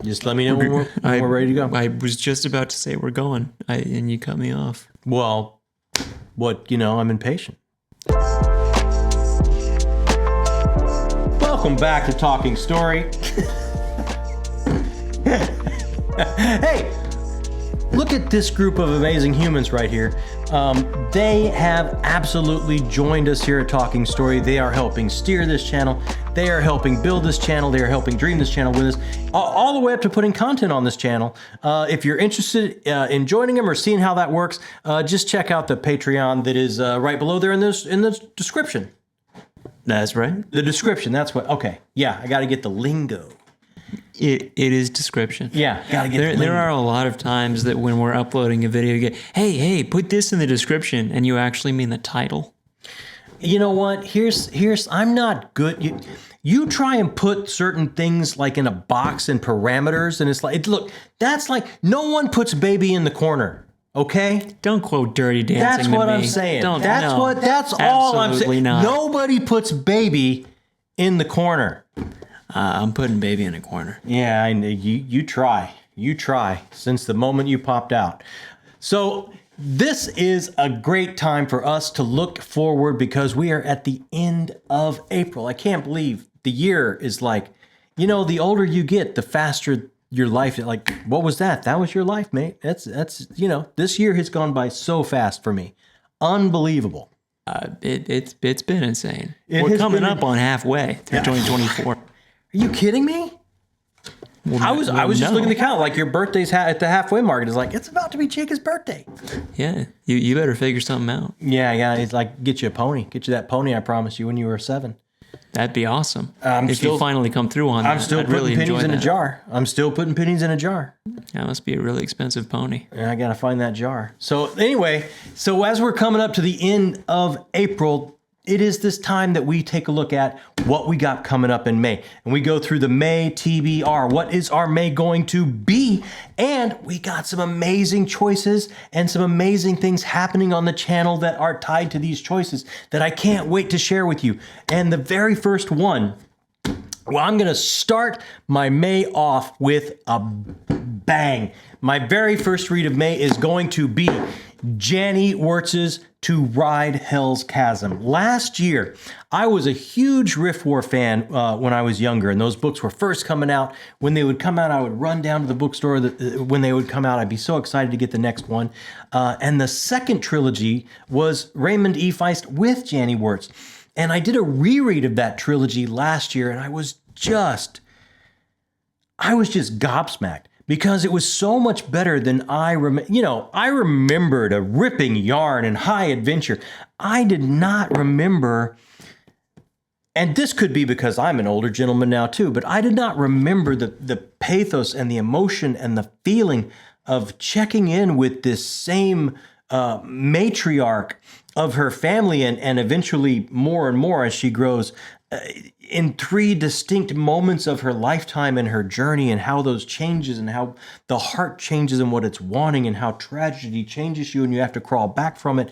Just let me know when we're ready to go. I was just about to say we're going, and you cut me off. Well, I'm impatient. Welcome back to Talking Story. Hey, look at this group of amazing humans right here. They have absolutely joined us here at Talking Story. They are helping steer this channel. They are helping build this channel. They are helping dream this channel with us, all the way up to putting content on this channel. If you're interested in joining them or seeing how that works, just check out the Patreon that is right below there in the description. That's right. The description. That's what. Okay. Yeah, I got to get the lingo. It is description. Yeah, gotta get there are a lot of times that when we're uploading a video, you get, hey, put this in the description, and you actually mean the title. You know what? Here's I'm not good. You try and put certain things like in a box and parameters, and it's like, look, that's like no one puts baby in the corner. Okay? Don't quote Dirty Dancing. That's to what me. I'm saying. That's That's all I'm saying. Absolutely not. Nobody puts baby in the corner. I'm putting baby in a corner. Yeah, I know. You try. You try since the moment you popped out. So this is a great time for us to look forward because we are at the end of April. I can't believe the year is like, the older you get, the faster your life. Like, what was that? That was your life, mate. That's this year has gone by so fast for me. Unbelievable. It's been insane. We're coming up on halfway through 2024. Are you kidding me? Well, I was just no. looking at the count. Like your birthday's at the halfway mark. It's like, it's about to be Jacob's birthday. Yeah, you better figure something out. Yeah. It's like, get you a pony. Get you that pony I promised you when you were 7. That'd be awesome. If you finally come through on that, I'm still putting pennies in a jar. I'm still putting pennies in a jar. That must be a really expensive pony. I got to find that jar. So anyway, as we're coming up to the end of April, it is this time that we take a look at what we got coming up in May. And we go through the May TBR. What is our May going to be? And we got some amazing choices and some amazing things happening on the channel that are tied to these choices that I can't wait to share with you. And the very first one, well, I'm going to start my May off with a bang. My very first read of May is going to be Janny Wirtz's To Ride Hell's Chasm. Last year, I was a huge Rift War fan when I was younger, and those books were first coming out. When they would come out, I would run down to the bookstore. When they would come out, I'd be so excited to get the next one. And the second trilogy was Raymond E. Feist with Janny Wirtz. And I did a reread of that trilogy last year, and I was just gobsmacked. Because it was so much better than I remembered a ripping yarn and high adventure. I did not remember, and this could be because I'm an older gentleman now too, but I did not remember the pathos and the emotion and the feeling of checking in with this same matriarch of her family and eventually more and more as she grows in 3 distinct moments of her lifetime and her journey and how those changes and how the heart changes and what it's wanting and how tragedy changes you and you have to crawl back from it.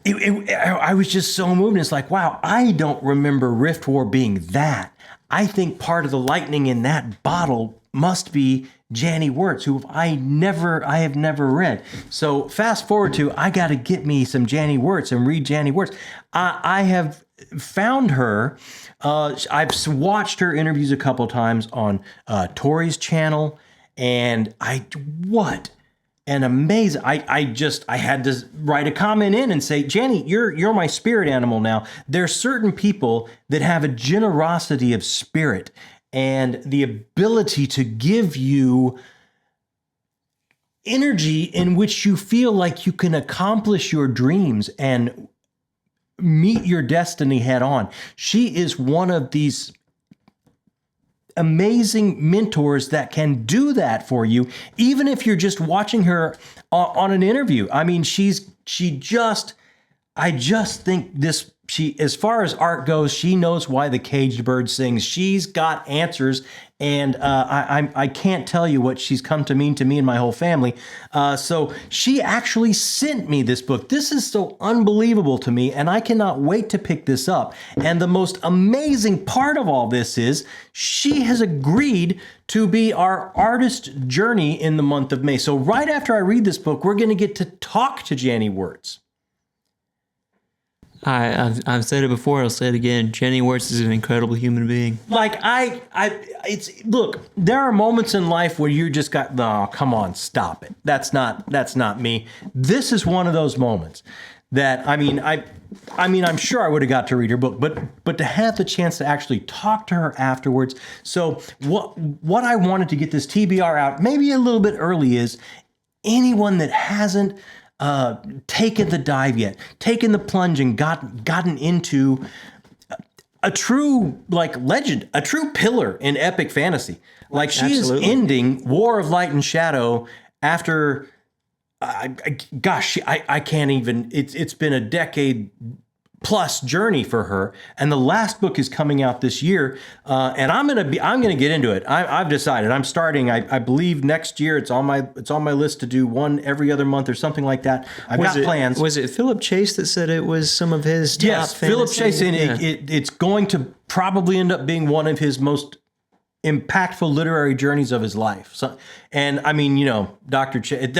I was just so moved. It's like, wow, I don't remember Rift War being that. I think part of the lightning in that bottle must be Janny Wirtz, who I have never read. So fast forward to, I got to get me some Janny Wirtz and read Janny Wirtz. I have found her. I've watched her interviews a couple times on Tori's channel, and what an amazing. I had to write a comment in and say, Janny, you're my spirit animal now. There's certain people that have a generosity of spirit and the ability to give you energy in which you feel like you can accomplish your dreams and meet your destiny head on. She is one of these amazing mentors that can do that for you, even if you're just watching her on an interview. I mean, I just think this as far as art goes, she knows why the caged bird sings. She's got answers, and I can't tell you what she's come to mean to me and my whole family. So she actually sent me this book. This is so unbelievable to me, and I cannot wait to pick this up. And the most amazing part of all this is she has agreed to be our artist journey in the month of May. So right after I read this book, we're going to get to talk to Jenny Wirtz. I've said it before. I'll say it again. Jenny Wirtz is an incredible human being. Like look, there are moments in life where you just got, no, come on, stop it. That's not me. This is one of those moments that, I'm sure I would have got to read her book, but to have the chance to actually talk to her afterwards. So what I wanted to get this TBR out, maybe a little bit early, is anyone that hasn't taken the dive yet, taken the plunge and gotten into a true legend, a true pillar in epic fantasy. Like she Absolutely. is ending War of Light and Shadow after, I can't even. It's been a decade plus journey for her, and the last book is coming out this year, and I'm gonna get into it. I've decided I'm starting. I believe next year. It's on my list to do one every other month or something like that. I've got plans. Was it Philip Chase that said it was some of his top Yes, Philip Chase, and it's going to probably end up being one of his most impactful literary journeys of his life. So, and Dr. Chase,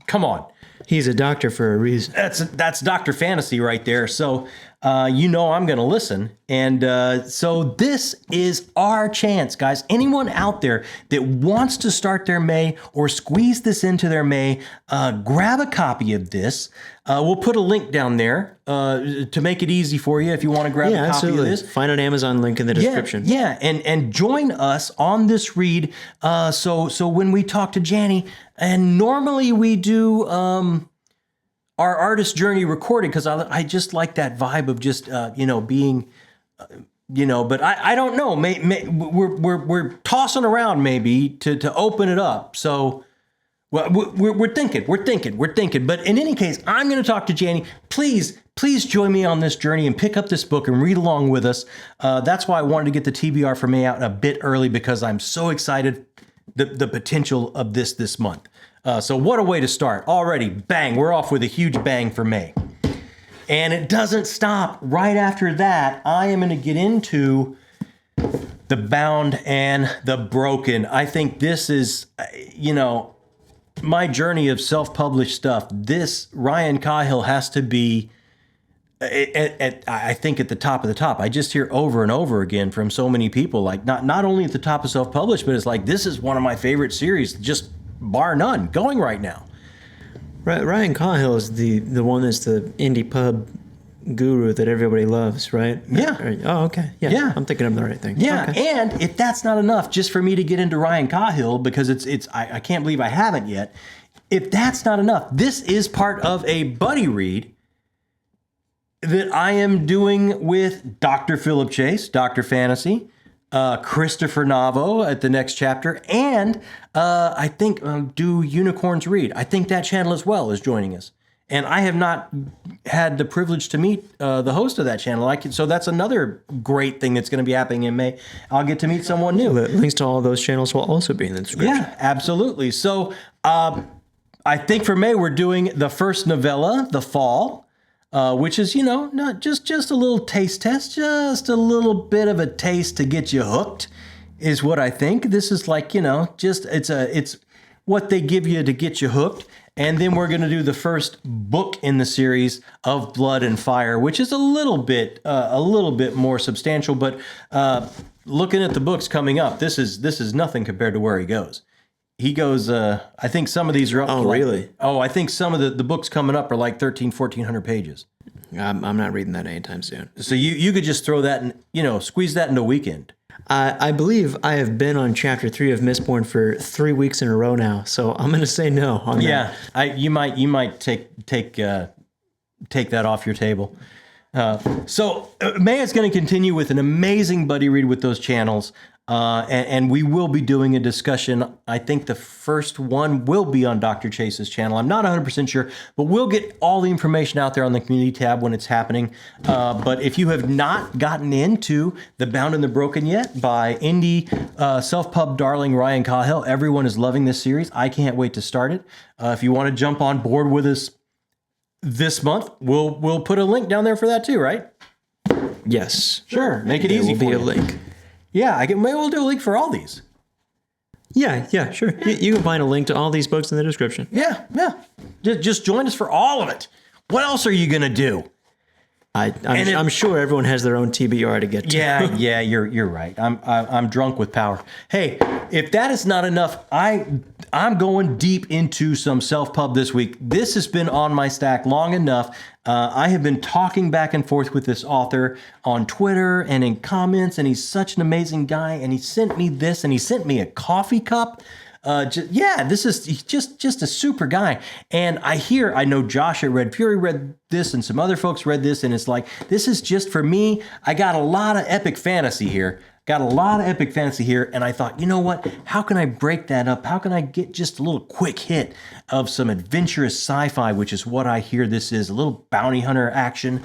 come on. He's a doctor for a reason. That's Dr. Fantasy right there. So I'm going to listen. And so this is our chance, guys. Anyone out there that wants to start their May or squeeze this into their May, grab a copy of this. We'll put a link down there to make it easy for you if you want to grab a copy of this. Find an Amazon link in the description. Yeah, and join us on this read. So when we talk to Janny, and normally we do our artist journey recorded, because I just like that vibe of just being. But I don't know. We're tossing around maybe to open it up. So. Well, we're thinking. But in any case, I'm going to talk to Janny. Please join me on this journey and pick up this book and read along with us. That's why I wanted to get the TBR for May out a bit early, because I'm so excited the potential of this month. So what a way to start. Already, bang, we're off with a huge bang for May. And it doesn't stop. Right after that, I am going to get into the Bound and the Broken. I think this is, my journey of self-published stuff. This Ryan Cahill has to be, I think, at the top of the top. I just hear over and over again from so many people, like not only at the top of self-published, but it's like, this is one of my favorite series, just bar none, going right now. Ryan Cahill is the one that's the indie pub guru that everybody loves, right? Yeah. Oh, okay. Yeah. I'm thinking of the right thing. Yeah. Okay. And if that's not enough, just for me to get into Ryan Cahill, because I can't believe I haven't yet. If that's not enough, this is part of a buddy read that I am doing with Dr. Philip Chase, Dr. Fantasy, Christopher Navo at the next chapter, and I think Do Unicorns Read. I think that channel as well is joining us. And I have not had the privilege to meet the host of that channel. So that's another great thing that's going to be happening in May. I'll get to meet someone new. The links to all those channels will also be in the description. Yeah, absolutely. So I think for May, we're doing the first novella, The Fall, which is, not just a little taste test, just a little bit of a taste to get you hooked, is what I think. This is like, it's what they give you to get you hooked. And then we're going to do the first book in the series of Blood and Fire, which is a little bit more substantial. But looking at the books coming up, this is nothing compared to where he goes. He goes. I think some of these are up. Oh, really? I think some of the books coming up are like 1,400 pages. I'm not reading that anytime soon. So you could just throw that in, squeeze that into a weekend. I believe I have been on chapter 3 of Mistborn for 3 weeks in a row now, so I'm going to say no on that. Yeah, you might take that off your table. So May is going to continue with an amazing buddy read with those channels. And we will be doing a discussion. I think the first one will be on Dr. Chase's channel. I'm not 100% sure, but we'll get all the information out there on the community tab when it's happening. But if you have not gotten into The Bound and the Broken yet by indie self-pub darling Ryan Cahill, everyone is loving this series. I can't wait to start it. If you want to jump on board with us this month, we'll put a link down there for that too, right? Yes. Sure. Make it easy for you. There will be a link. Yeah, maybe we'll do a link for all these. Yeah, sure. You can find a link to all these books in the description. Yeah. Just join us for all of it. What else are you going to do? I'm sure everyone has their own TBR to get to. Yeah, you're right. I'm drunk with power. Hey, if that is not enough, I'm going deep into some self-pub this week. This has been on my stack long enough. I have been talking back and forth with this author on Twitter and in comments, and he's such an amazing guy. And he sent me this, and he sent me a coffee cup. He's just a super guy. And I know Josh at Red Fury read this, and some other folks read this, and it's like, this is just for me. I got a lot of epic fantasy here. And I thought, you know what? How can I break that up? How can I get just a little quick hit of some adventurous sci-fi, which is what I hear this is, a little bounty hunter action.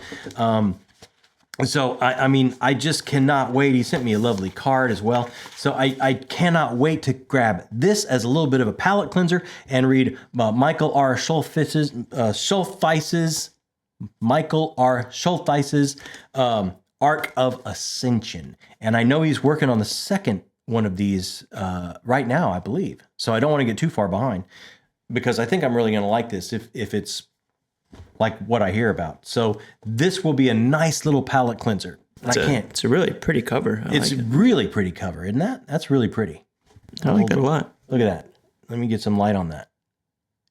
So, I just cannot wait. He sent me a lovely card as well. So I cannot wait to grab this as a little bit of a palate cleanser and read Michael R. Schultheis's Arc of Ascension. And I know he's working on the second one of these right now, I believe. So I don't want to get too far behind because I think I'm really going to like this if it's like what I hear about. So this will be a nice little palate cleanser. It's a really pretty cover. It's really pretty cover, isn't that? That's really pretty. I like that a lot. Look at that. Let me get some light on that.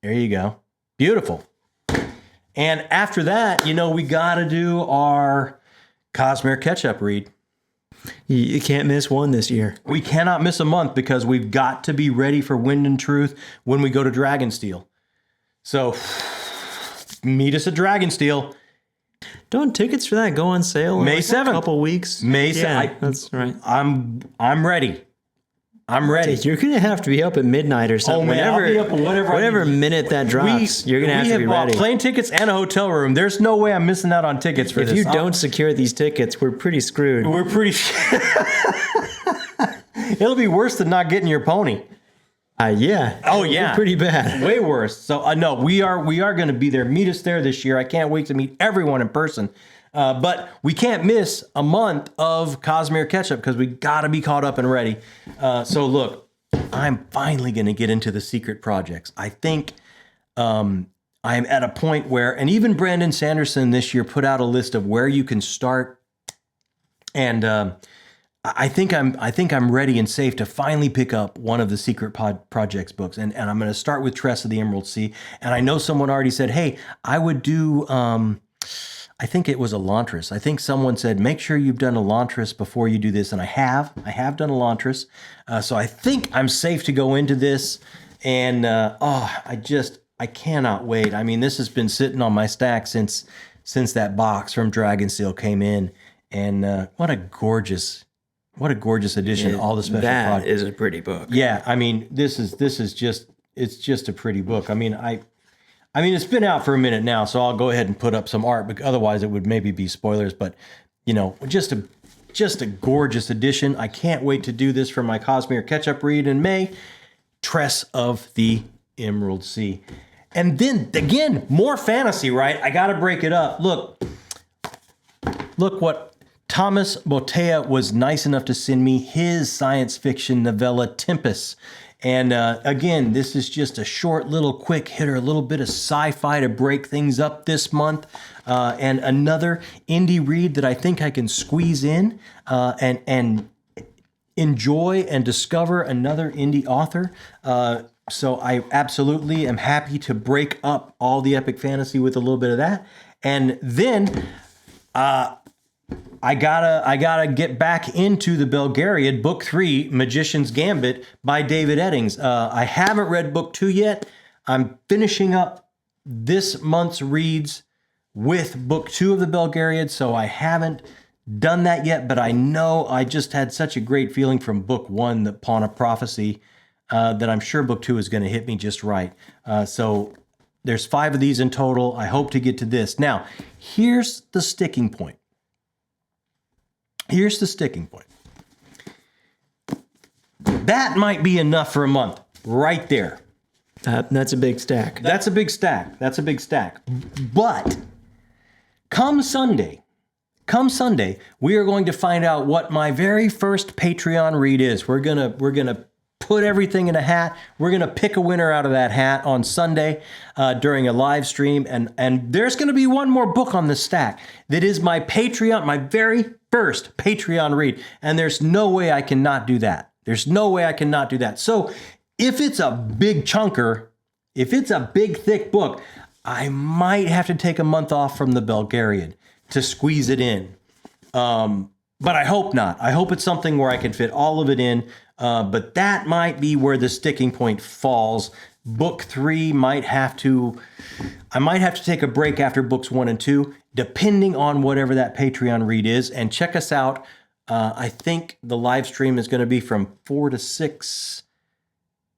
There you go. Beautiful. And after that, we got to do our Cosmere catch-up read. You can't miss one this year. We cannot miss a month because we've got to be ready for Wind and Truth when we go to Dragonsteel. So meet us at Dragonsteel. Don't tickets for that go on sale in May 7th. A couple weeks? May 7th. Yeah, that's right. I'm ready. I'm ready. You're going to have to be up at midnight or something. Oh, man, I'll be up at whatever minute that drops, you're going to have to be ready. We have plane tickets and a hotel room. There's no way I'm missing out on tickets for this. If you don't secure these tickets, we're pretty screwed. It'll be worse than not getting your pony. Yeah. Oh, yeah. Pretty bad. Way worse. So, no, we are going to be there. Meet us there this year. I can't wait to meet everyone in person. But we can't miss a month of Cosmere catch-up because we got to be caught up and ready. So, look, I'm finally going to get into the secret projects. I think I'm at a point where, and even Brandon Sanderson this year put out a list of where you can start. And I think I'm ready and safe to finally pick up one of the secret projects books. And I'm going to start with Tress of the Emerald Sea. And I know someone already said, hey, I would do... I think it was Elantris. I think someone said, make sure you've done Elantris before you do this. And I have done Elantris. So I think I'm safe to go into this. And I cannot wait. I mean, this has been sitting on my stack since that box from Dragonsteel came in. And what a gorgeous edition. All the special that is a pretty book. Yeah. I mean, this is just a pretty book. I mean, it's been out for a minute now, so I'll go ahead and put up some art, but otherwise it would maybe be spoilers. But, just a gorgeous edition. I can't wait to do this for my Cosmere catch-up read in May. Tress of the Emerald Sea. And then, again, more fantasy, right? I got to break it up. Look what Thomas Botea was nice enough to send me, his science fiction novella, Tempest. And again, this is just a short little quick hitter, a little bit of sci-fi to break things up this month. And another indie read that I think I can squeeze in and enjoy and discover another indie author. So I absolutely am happy to break up all the epic fantasy with a little bit of that. And then I gotta get back into the Belgariad, Book 3, Magician's Gambit by David Eddings. I haven't read Book 2 yet. I'm finishing up this month's reads with Book 2 of the Belgariad, so I haven't done that yet, but I know I just had such a great feeling from book 1, the Pawn of Prophecy, that I'm sure book 2 is going to hit me just right. So there's 5 of these in total. I hope to get to this. Now, here's the sticking point. Here's the sticking point. That might be enough for a month right there. That's a big stack. That's a big stack. That's a big stack. But come Sunday, we are going to find out what my very first Patreon read is. We're gonna put everything in a hat. We're gonna pick a winner out of that hat on Sunday during a live stream, and there's gonna be one more book on the stack that is my Patreon, my very first Patreon read, and there's no way I cannot do that. There's no way I cannot do that. So if it's a big chunker, if it's a big thick book, I might have to take a month off from the Bulgarian to squeeze it in. But I hope not. I hope it's something where I can fit all of it in. But that might be where the sticking point falls. Book 3 I might have to take a break after books 1 and 2, depending on whatever that Patreon read is. And check us out. I think the live stream is going to be from 4 to 6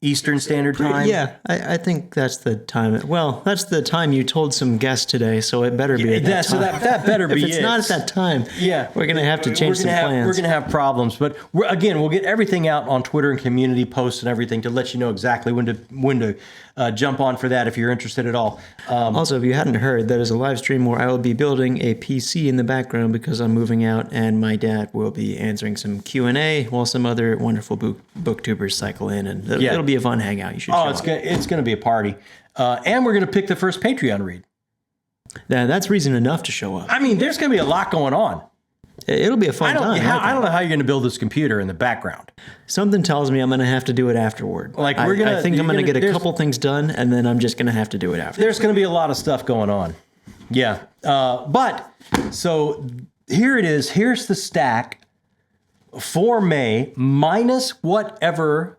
Eastern Standard Time. Yeah, I think that's the time. Well, that's the time you told some guests today, so it better be at that time. So that better be If it's not at that time, we're going to have to change some plans. We're going to have problems. But we'll get everything out on Twitter and community posts and everything to let you know exactly when to jump on for that if you're interested at all. Also, if you hadn't heard, that is a live stream where I will be building a PC in the background because I'm moving out, and my dad will be answering some Q&A while some other wonderful booktubers cycle in, and it'll be a fun hangout. You should show up. It's going to be a party. And we're going to pick the first Patreon read. That's reason enough to show up. I mean, there's going to be a lot going on. It'll be a fun time. I don't know how you're going to build this computer in the background. Something tells me I'm going to have to do it afterward. I think I'm going to get a couple things done, and then I'm just going to have to do it after. There's going to be a lot of stuff going on. Yeah. But so here it is. Here's the stack for May minus whatever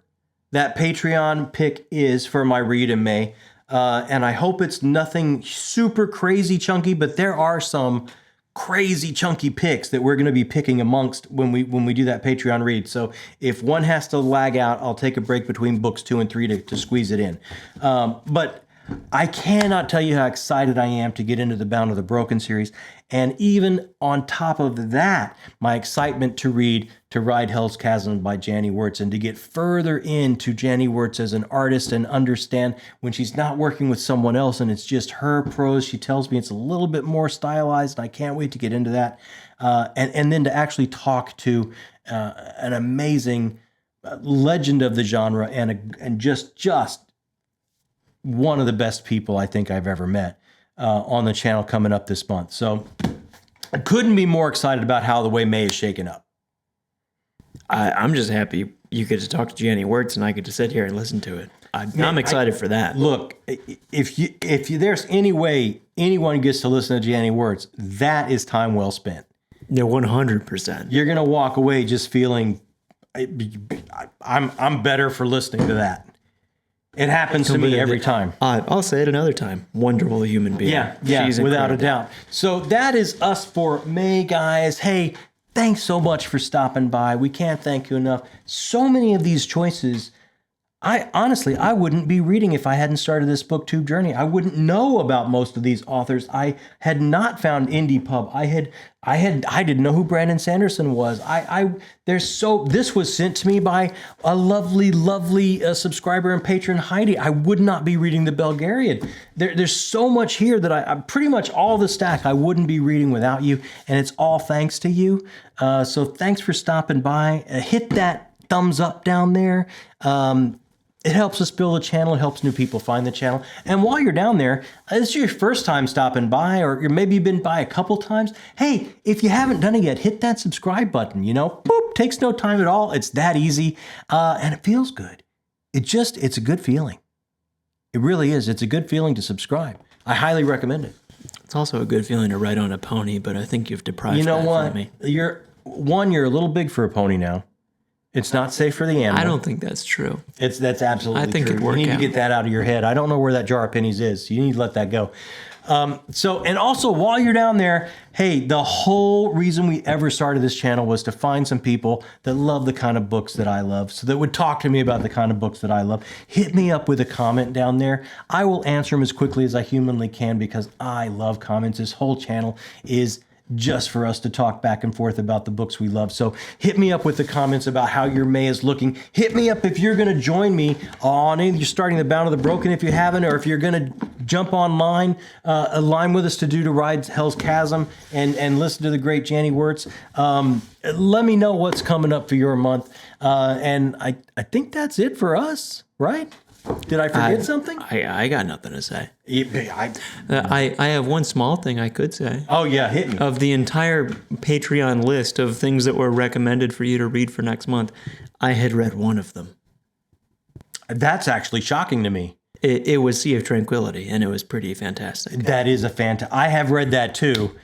that Patreon pick is for my read in May. And I hope it's nothing super crazy chunky, but there are some crazy chunky picks that we're going to be picking amongst when we do that Patreon read. So if one has to lag out, I'll take a break between books 2 and 3 to squeeze it in. But I cannot tell you how excited I am to get into the Bound of the Broken series. And even on top of that, my excitement to Ride Hell's Chasm by Janny Wirtz and to get further into Janny Wirtz as an artist and understand when she's not working with someone else and it's just her prose. She tells me it's a little bit more stylized, and I can't wait to get into that. And then to actually talk to an amazing legend of the genre and just one of the best people I think I've ever met on the channel coming up this month. So I couldn't be more excited about how the way May is shaking up. I'm just happy you get to talk to Janny Wirtz and I get to sit here and listen to it. I'm excited for that. Look, if there's any way anyone gets to listen to Janny Wirtz, that is time well spent. Yeah, 100%. You're gonna walk away just feeling I'm better for listening to that. It happens to me every time. I'll say it another time. Wonderful human being. Yeah, She's without incredible. a doubt. So that is us for May, guys. Hey, thanks so much for stopping by. We can't thank you enough. So many of these choices, I wouldn't be reading if I hadn't started this booktube journey. I wouldn't know about most of these authors. I had not found Indie Pub. I didn't know who Brandon Sanderson was. This was sent to me by a lovely subscriber and patron, Heidi. I would not be reading the Bulgarian. There's so much here that I pretty much all the stack I wouldn't be reading without you, and it's all thanks to you. So thanks for stopping by. Hit that thumbs up down there. It helps us build a channel. It helps new people find the channel. And while you're down there, this is your first time stopping by, or maybe you've been by a couple times. Hey, if you haven't done it yet, hit that subscribe button. Boop, takes no time at all. It's that easy, and it feels good. It's a good feeling. It really is. It's a good feeling to subscribe. I highly recommend it. It's also a good feeling to ride on a pony, but I think you've deprived that from me. You're a little big for a pony now. It's not safe for the animal. I don't think that's true. That's absolutely true. I think it'd work out. You need to get that out of your head. I don't know where that jar of pennies is. So you need to let that go. So, and also while you're down there, hey, the whole reason we ever started this channel was to find some people that love the kind of books that I love, so that would talk to me about the kind of books that I love. Hit me up with a comment down there. I will answer them as quickly as I humanly can because I love comments. This whole channel is just for us to talk back and forth about the books we love. So hit me up with the comments about how your May is looking. Hit me up if you're going to join me on either you're starting the Bound of the Broken if you haven't, or if you're going to jump online, align with us to ride Hell's Chasm and listen to the great Janny Wirtz. Let me know what's coming up for your month. And I think that's it for us, right? Did I forget something? I got nothing to say. I I have one small thing I could say. Oh, yeah, hit me. Of the entire Patreon list of things that were recommended for you to read for next month, I had read one of them. That's actually shocking to me. It was Sea of Tranquility, and it was pretty fantastic. That is a fantastic. I have read that too.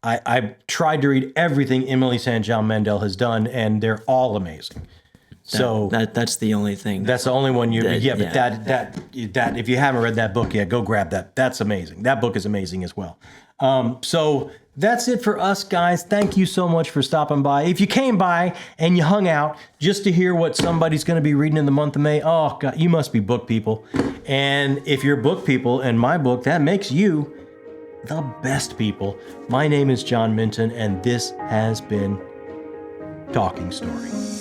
I tried to read everything Emily St. John Mandel has done, and they're all amazing. So that's the only thing. That's the only one but that if you haven't read that book yet, go grab that. That's amazing. That book is amazing as well. So that's it for us, guys. Thank you so much for stopping by. If you came by and you hung out just to hear what somebody's going to be reading in the month of May, oh God, you must be book people. And if you're book people in my book, that makes you the best people. My name is John Minton, and this has been Talking Story.